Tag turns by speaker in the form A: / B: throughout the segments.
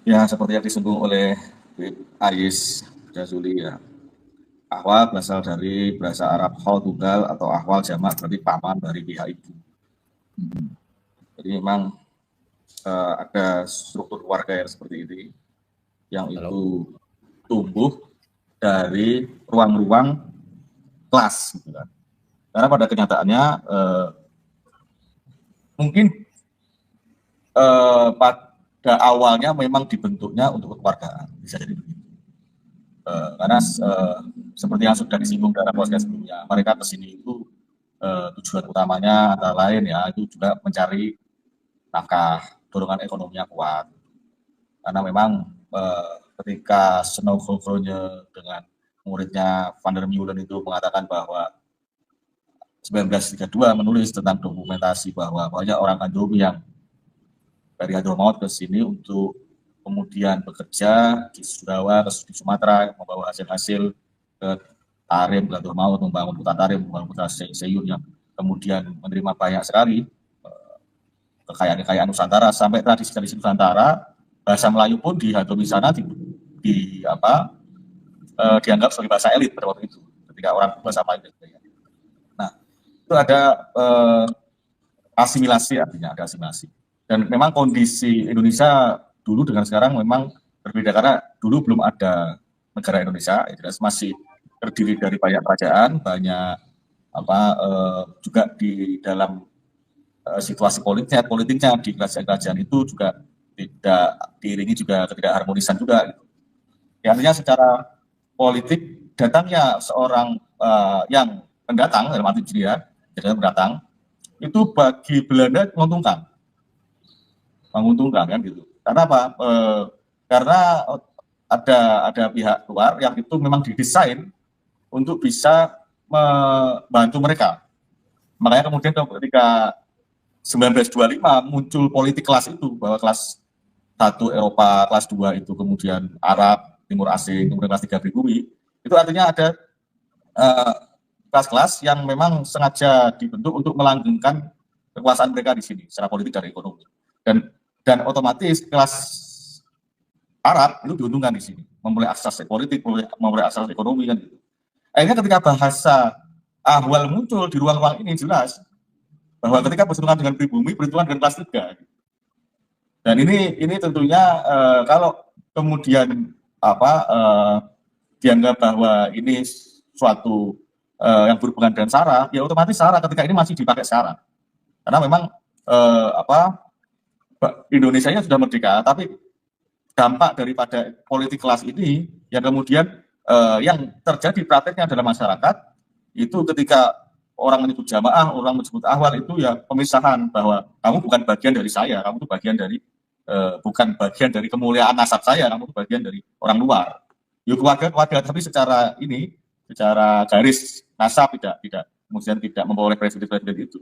A: Ya, seperti yang disinggung oleh Ais Jazuli ya. Ahwal berasal dari bahasa Arab hal tunggal atau ahwal jamak berarti paman dari pihak ibu. Jadi memang ada struktur keluarga yang seperti ini yang itu tumbuh dari ruang-ruang kelas gitu kan. Karena pada kenyataannya mungkin pada awalnya memang dibentuknya untuk kekeluargaan, bisa jadi begitu. Karena seperti yang sudah disinggung dalam podcast sebelumnya, mereka kesini itu tujuan utamanya antara lain ya itu juga mencari nafkah, dorongan ekonominya kuat. Karena memang ketika Snowfall-nya dengan muridnya Van der Meulen itu mengatakan bahwa 1932 menulis tentang dokumentasi bahwa banyak orang Andromi yang dari Hadramaut ke sini untuk kemudian bekerja di Surawa, di Sumatera, membawa hasil-hasil ke Tarim, ke Hadramaut, membangun hutan Tarim, membangun hutan Seyun yang kemudian menerima banyak sekali kekayaan-kekayaan Nusantara sampai tradisi-tradisi Nusantara. Bahasa Melayu pun di Hadrami sana dianggap sebagai bahasa elit pada waktu itu ketika orang bahasa Melayu. Nah, itu ada asimilasi, artinya ada asimilasi. Dan memang kondisi Indonesia dulu dengan sekarang memang berbeda karena dulu belum ada negara Indonesia, masih terdiri dari banyak kerajaan, banyak juga di dalam situasi politiknya di kerajaan-kerajaan itu juga tidak diiringi juga ketidakharmonisan juga. Gitu. Ya, artinya secara politik datangnya seorang yang pendatang dalam arti dia pendatang itu bagi Belanda menguntungkan kan gitu. Karena apa? Karena ada pihak luar yang itu memang didesain untuk bisa membantu mereka. Makanya kemudian ketika 1925 muncul politik kelas itu, bahwa kelas 1 Eropa, kelas 2 itu kemudian Arab, Timur Asing, kemudian kelas 3 pribumi, itu artinya ada kelas-kelas yang memang sengaja dibentuk untuk melanggengkan kekuasaan mereka di sini secara politik dan ekonomi. Dan otomatis kelas Arab itu diuntungkan di sini, memulai akses politik, memulai akses ekonomi kan gitu. Akhirnya ketika bahasa ahwal muncul di ruang-ruang ini jelas bahwa ketika bersentuhan dengan pribumi, bersentuhan dengan kelas 3. Dan ini tentunya kalau kemudian dianggap bahwa ini suatu yang berhubungan dengan SARA, ya otomatis SARA ketika ini masih dipakai SARA. Karena memang Indonesia sudah merdeka, tapi dampak daripada politik kelas ini yang kemudian yang terjadi prakteknya dalam masyarakat itu ketika orang menyebut jamaah, orang menyebut ahwal itu ya pemisahan bahwa kamu bukan bagian dari saya, kamu itu bagian dari bukan bagian dari kemuliaan nasab saya, kamu itu bagian dari orang luar. Yuk keluarga tapi secara garis nasab tidak kemudian tidak memperoleh presiden itu.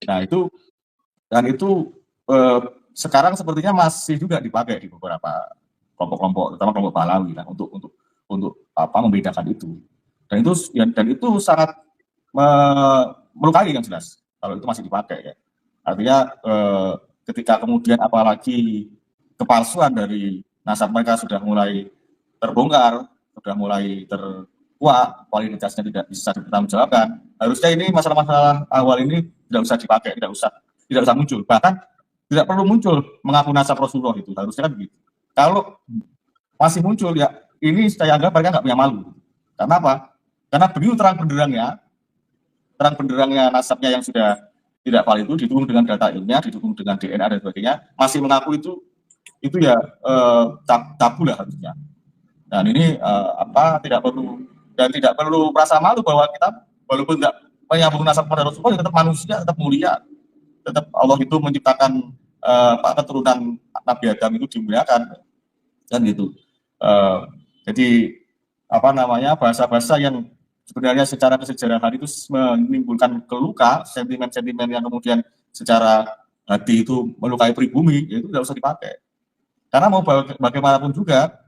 A: Nah itu sekarang sepertinya masih juga dipakai di beberapa kelompok-kelompok, terutama kelompok Balawi kan, untuk membedakan itu. Dan itu sangat melukai yang jelas kalau itu masih dipakai ya. Artinya ketika kemudian apalagi kepalsuan dari nasab mereka sudah mulai terbongkar, sudah mulai terkuak, kualitasnya tidak bisa dipertanggungjawabkan. Harusnya ini masalah-masalah awal ini tidak usah dipakai, tidak usah muncul. Bahkan tidak perlu muncul mengaku nasab Rasulullah itu, harusnya kan begitu. Kalau masih muncul ya ini saya anggap mereka nggak punya malu. Karena apa? Karena begitu terang benderangnya nasabnya yang sudah tidak valid itu didukung dengan data ilmiah, didukung dengan DNA dan sebagainya, masih mengaku itu ya tabu lah harusnya. Dan ini tidak perlu merasa malu bahwa kita walaupun nggak menyambung nasab pada Rasulullah, tetap manusia, tetap mulia, tetap Allah itu menciptakan keturunan Nabi Adam itu dimuliakan dan gitu. Jadi bahasa-bahasa yang sebenarnya secara kesejarahan itu menimbulkan keluka, sentimen-sentimen yang kemudian secara hati itu melukai pribumi, itu tidak usah dipakai. Karena mau bagaimanapun juga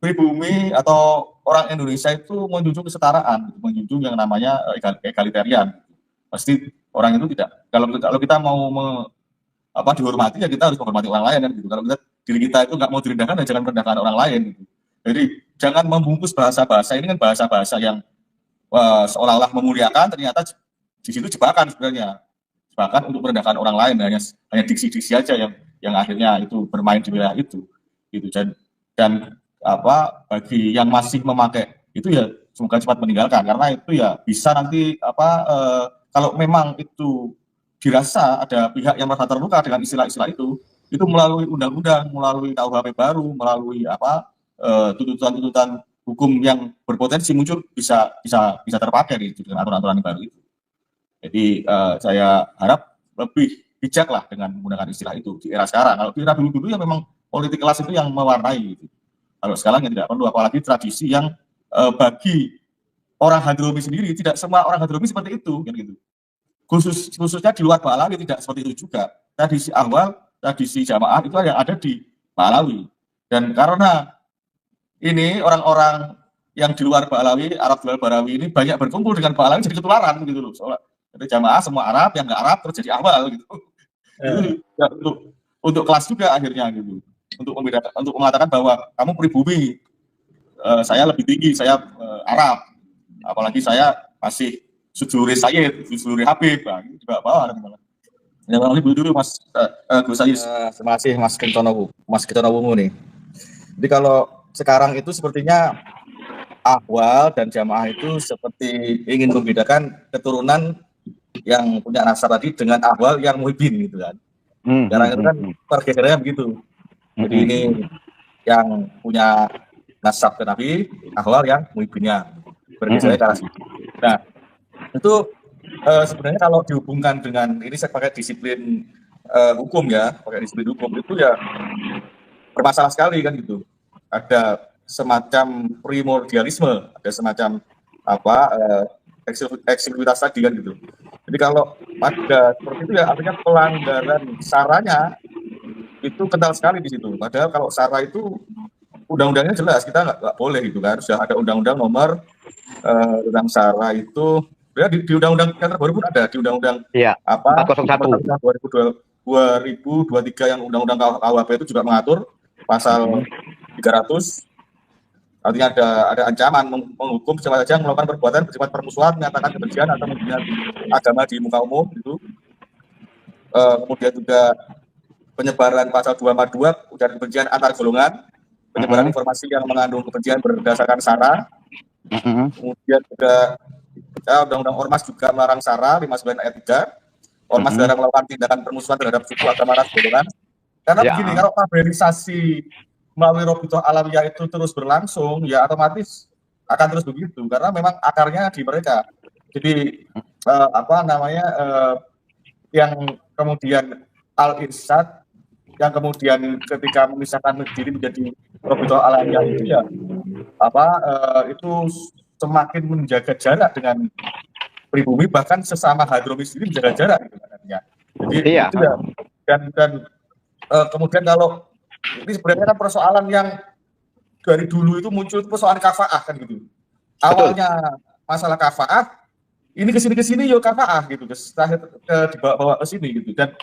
A: pribumi atau orang Indonesia itu menjunjung kesetaraan, menjunjung yang namanya egalitarian. Pasti orang itu tidak, kalau kita mau dihormati, ya kita harus menghormati orang lain kan gitu. Kalau kita diri kita itu nggak mau direndahkan, ya jangan merendahkan orang lain gitu. Jadi jangan membungkus bahasa-bahasa ini kan bahasa-bahasa yang seolah-olah memuliakan, ternyata di situ jebakan sebenarnya, jebakan untuk merendahkan orang lain, hanya diksi-diksi aja yang akhirnya itu bermain di wilayah itu gitu. Dan bagi yang masih memakai itu ya semoga cepat meninggalkan, karena itu ya bisa nanti kalau memang itu dirasa ada pihak yang merasa terluka dengan istilah-istilah itu melalui undang-undang, melalui KUHP baru, melalui tuntutan-tuntutan hukum yang berpotensi muncul bisa terpakai dengan aturan-aturan baru itu. Jadi saya harap lebih bijak lah dengan menggunakan istilah itu di era sekarang. Kalau di era dulu-dulu ya memang politik kelas itu yang mewarnai gitu. Kalau sekarang ya tidak perlu, apalagi tradisi yang bagi orang Hadromi sendiri, tidak semua orang Hadromi seperti itu kan gitu. Khususnya di luar Ba'alawi tidak seperti itu juga. Tradisi awal, tradisi jamaah itu yang ada di Ba'alawi. Dan karena ini orang-orang yang di luar Ba'alawi, Arab di luar Ba'alawi ini banyak berkumpul dengan Ba'alawi, jadi ketularan gitu loh. Soalnya jadi jamaah semua Arab, yang nggak Arab terus jadi awal gitu. Itu ya, untuk kelas juga akhirnya gitu. Untuk mengatakan bahwa kamu pribumi, saya lebih tinggi, saya Arab, apalagi saya masih sujuri Sayyid, sujuri Habib, di bawah kan. Ya Bang Ibu dulu Mas Gus Ayus.
B: Terima kasih Mas Kentonowu nih. Jadi kalau sekarang itu sepertinya ahwal dan jamaah itu seperti ingin membedakan keturunan yang punya nasab tadi dengan ahwal yang muhibin gitu kan. Karena itu kan pergeserannya begitu. Jadi ini yang punya nasab ke Nabi, ahwal yang muhibinnya bergesernya ke arah situ. Nah, itu sebenarnya kalau dihubungkan dengan ini saya pakai disiplin hukum ya, pakai disiplin hukum itu ya bermasalah sekali kan gitu. Ada semacam primordialisme, ada semacam eksklusivitas tadi kan gitu. Jadi kalau ada seperti itu ya artinya pelanggaran saranya itu kental sekali di situ. Padahal kalau sara itu undang-undangnya jelas, kita nggak boleh gitu kan. Sudah ada undang-undang nomor tentang sara itu. Ya, di undang-undang yang terbaru pun ada di undang-undang 401 2023 yang undang-undang KUHP itu juga mengatur pasal 300, artinya ada ancaman menghukum siapa saja yang melakukan perbuatan bersifat permusuhan, menyatakan kebencian atau menghina agama di muka umum itu. Kemudian juga penyebaran pasal 242 ujaran kebencian antar golongan, penyebaran informasi yang mengandung kebencian berdasarkan sara. Kemudian juga undang-undang ormas juga melarang sara 59 ayat 3. Ormas dilarang melakukan tindakan permusuhan terhadap suku, agama, ras, golongan. Karena begini, kalau kaderisasi melalui Robitoh Alawiyah itu terus berlangsung, ya otomatis akan terus begitu. Karena memang akarnya di mereka. Jadi yang kemudian Al-Irsyad, yang kemudian ketika memisahkan diri menjadi Robitoh Alawiyah itu ya itu semakin menjaga jarak dengan pribumi, bahkan sesama Hadromi sendiri menjaga jarak gitu katanya. Jadi itu ya, dan kemudian kalau ini sebenarnya kan persoalan yang dari dulu itu muncul persoalan kafaah kan gitu. Awalnya masalah kafaah, ini kesini yo kafaah gitu, dibawa ke sini gitu, dan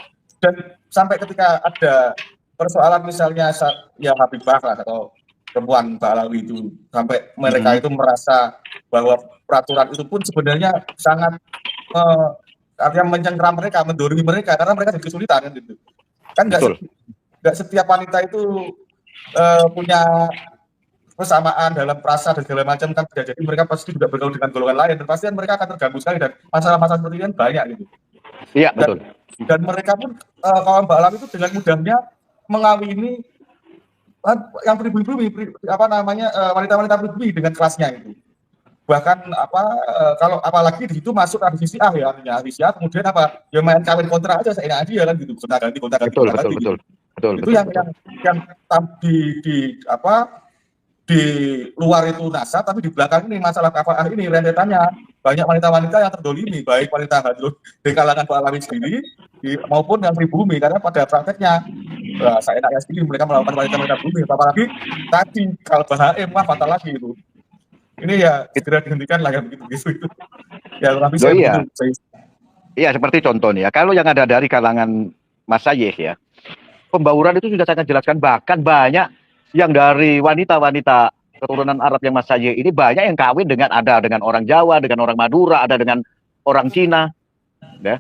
B: sampai ketika ada persoalan misalnya ya Habibah lah atau perempuan Ba'alawi itu, sampai mereka itu merasa bahwa peraturan itu pun sebenarnya sangat artinya mencengkram mereka, mendorimi mereka, karena mereka jadi kesulitan kan gitu. Kan nggak setiap wanita itu punya persamaan dalam perasa dan segala macam kan, jadi mereka pasti juga bergaul dengan golongan lain dan pasti mereka akan terganggu sekali, dan masalah-masalah seperti ini kan banyak gitu. Iya, betul. Dan mereka pun kaum Ba'alawi itu dengan mudahnya mengawini yang pribumi, wanita-wanita pribumi dengan kelasnya itu. Bahkan kalau apalagi di situ masuk tradisi Syiah ya, artinya Syiah kemudian ya main kawin kontra aja saya dia kan gitu, kontra-ganti. Betul. Itu yang di luar itu nasab, tapi di belakang ini masalah kafaah ini rentetannya banyak wanita-wanita yang terdolimi, baik wanita Hadromi di kalangan Ba'alawi sendiri maupun yang pribumi, karena pada prakteknya saya enaknya sendiri mereka melakukan wanita-wanita pribumi, apalagi tadi kalau bahaim fatal lagi itu. Ini ya segera dihentikan lah ya begitu itu. Ya lebih saya
C: Iya, seperti contoh nih ya, kalau yang ada dari kalangan Mas Sayeh ya, pembauran itu sudah sangat jelaskan, bahkan banyak yang dari wanita-wanita keturunan Arab yang Mas Sayeh ini banyak yang kawin dengan orang Jawa, dengan orang Madura, ada dengan orang Cina, ya.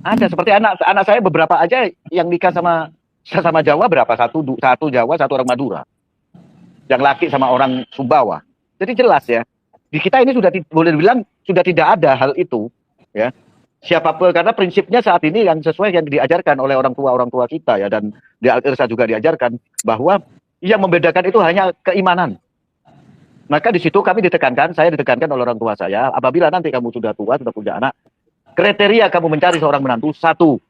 C: Ada seperti anak saya beberapa aja yang nikah sama Jawa berapa, satu Jawa, satu orang Madura, yang laki sama orang Sumbawa. Jadi jelas ya, di kita ini sudah boleh dibilang sudah tidak ada hal itu, ya. Siapapun, karena prinsipnya saat ini yang sesuai yang diajarkan oleh orang tua kita ya, dan di Al-Irsyad juga diajarkan bahwa yang membedakan itu hanya keimanan. Maka di situ saya ditekankan oleh orang tua saya, apabila nanti kamu sudah tua, sudah punya anak, kriteria kamu mencari seorang menantu, satu,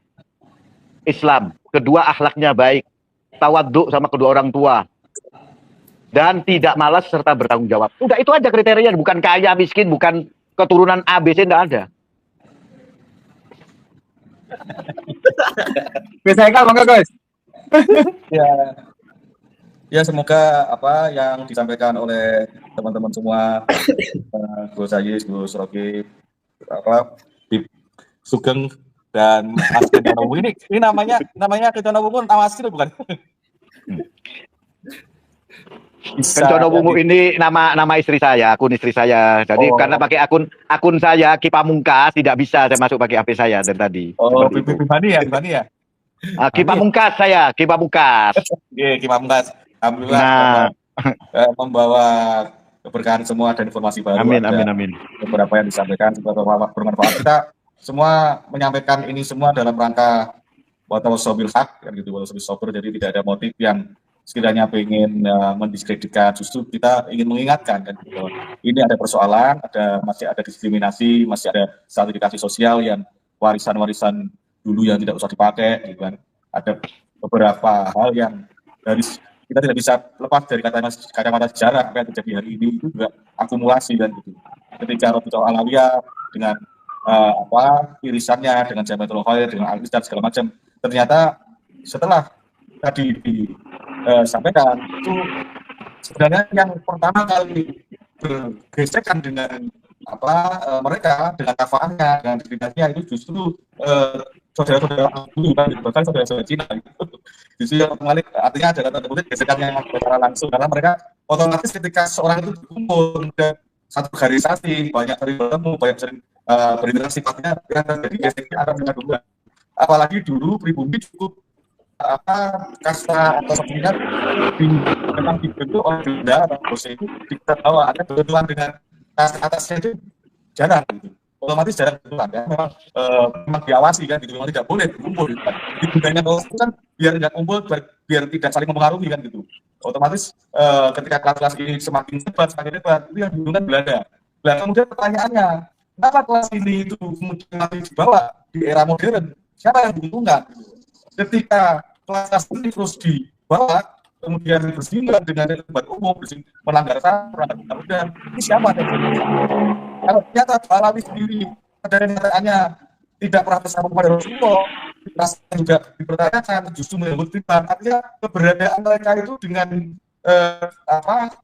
C: Islam, kedua, akhlaknya baik, tawaduk sama kedua orang tua, dan tidak malas serta bertanggung jawab. Udah itu aja kriteria, bukan kaya miskin, bukan keturunan ABC, enggak ada.
B: Bisa kan monggo guys.
A: Ya, ya semoga apa yang disampaikan oleh teman-teman semua, Gus Sayis, Gus Rocky, apa, Sugeng dan Mas Kenconowu ini namanya Kenconowu pun nama asli bukan?
C: Kenconowu ini nama istri saya, akun istri saya. Jadi karena pakai akun saya Ki Pamungkas, tidak bisa saya masuk pakai HP saya dari tadi.
A: Oh, Bani ya.
C: Ki Pamungkas saya, Ki Pamungkas.
A: Oke, Ki Pamungkas. Alhamdulillah membawa keberkahan semua dan informasi baru.
C: Amin.
A: Beberapa yang disampaikan semoga bermanfaat. Kita semua menyampaikan ini semua dalam rangka watawassabil haq, kan gitu, watawassabil sabr. Jadi tidak ada motif yang sekiranya ingin mendiskreditkan, justru kita ingin mengingatkan kan gitu. Ini ada persoalan, masih ada diskriminasi, masih ada stratifikasi sosial yang warisan-warisan dulu yang tidak usah dipakai gitu kan. Ada beberapa hal yang dari kita tidak bisa lepas dari kacamata sejarah apa yang terjadi hari ini, itu juga akumulasi kan gitu. Ketika Rabi'ah Alawiyah dengan irisannya dengan Jamiatul Khair, dengan Al-Irsyad segala macam, ternyata setelah tadi disampaikan itu sebenarnya yang pertama kali bergesekan dengan mereka, dengan kafaahnya, dengan diskriminasinya, itu justru saudara-saudara dulu kan, bahkan saudara-saudara Cina gitu. Justru yang kembali artinya ada tanda kutip gesekan yang secara langsung, karena mereka otomatis ketika seorang itu berkumpul dan satu garisasi, banyak sering bertemu, banyak sering berinteraksi, pastinya yang terjadi gesekan akan mengadukan. Apalagi dulu pribumi cukup kasta atau sebagainya memang dibentuk oleh Belanda atau Jose itu kita tahu ada kebetulan dengan kasta atasnya itu jarang gitu. Otomatis jarang kebetulan ya, memang diawasi kan gitu, memang tidak boleh berkumpul gitu kan. Di budayanya kalau itu kan biar tidak kumpul, biar tidak saling mempengaruhi kan gitu. Otomatis ketika kelas-kelas ini semakin hebat itu yang diuntungkan Belanda. Nah kemudian pertanyaannya, kenapa kelas ini itu kemudian masih dibawa di era modern? Siapa yang diuntungkan? Ketika kelas ini terus dibawa, kemudian bersinggungan dengan debat umum, melanggar SAM, melanggar undang-undang, ini siapa yang diuntungkan? Kalau ternyata Alawi sendiri pada kenyataannya tidak pernah bersama kepada Rasulullah, rasanya juga dipertanyakan, justru menyebut fitnah. Artinya keberadaan mereka itu dengan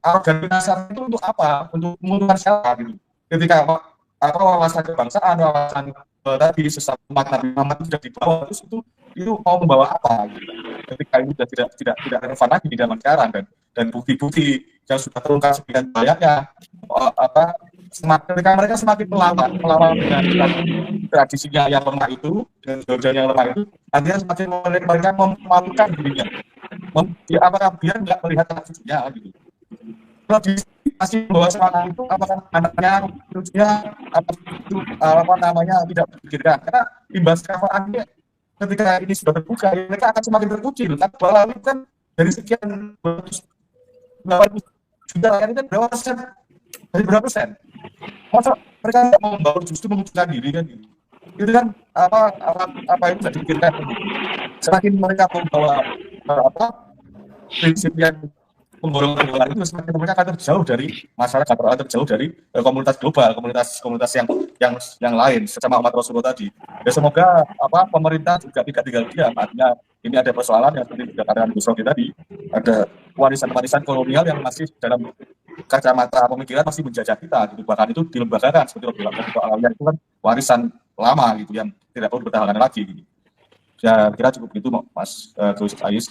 A: organisasi itu untuk apa? Untuk menguntungkan siapa gitu. Ketika wawasan kebangsaan, wawasan tadi sesama umat Nabi Muhammad sudah dibawa, terus itu mau membawa apa gitu. Ketika itu sudah tidak relevan lagi di zaman sekarang, dan bukti-bukti yang sudah terungkap sekian banyaknya ketika mereka semakin melawan dengan tradisinya yang lemah itu, dengan budayanya yang lemah itu, artinya semakin mereka memalukan dirinya. Apakah dia nggak melihat tradisinya gitu. Kalau masih membawa semangat itu, apakah anaknya, cucunya, tidak berpikirkan. Karena imbas kafaannya ketika ini sudah terbuka, mereka akan semakin terkucil. Bahwa itu kan dari sekian 80 juta rakyat itu kan berapa persen? Dari berapa persen? Masa mereka tidak mau membangun, justru mengucapkan diri kan gitu. Itu kan apa yang bisa dipikirkan. Semakin mereka membawa prinsip yang memborong keluar itu, semakin mereka akan terjauh dari masyarakat, atau terjauh dari komunitas global, komunitas yang lain sesama umat Rasulullah tadi. Ya semoga pemerintah juga tidak tinggal diam. Artinya ini ada persoalan yang seperti dikatakan Gus Rocky tadi, ada warisan-warisan kolonial yang masih dalam kacamata pemikiran masih menjajah kita gitu. Bahkan itu dilembagakan seperti Rabi'ah Alawiyah itu kan warisan lama gitu yang tidak perlu dipertahankan lagi gitu.
B: Ya kira cukup gitu Mas Gus Ais.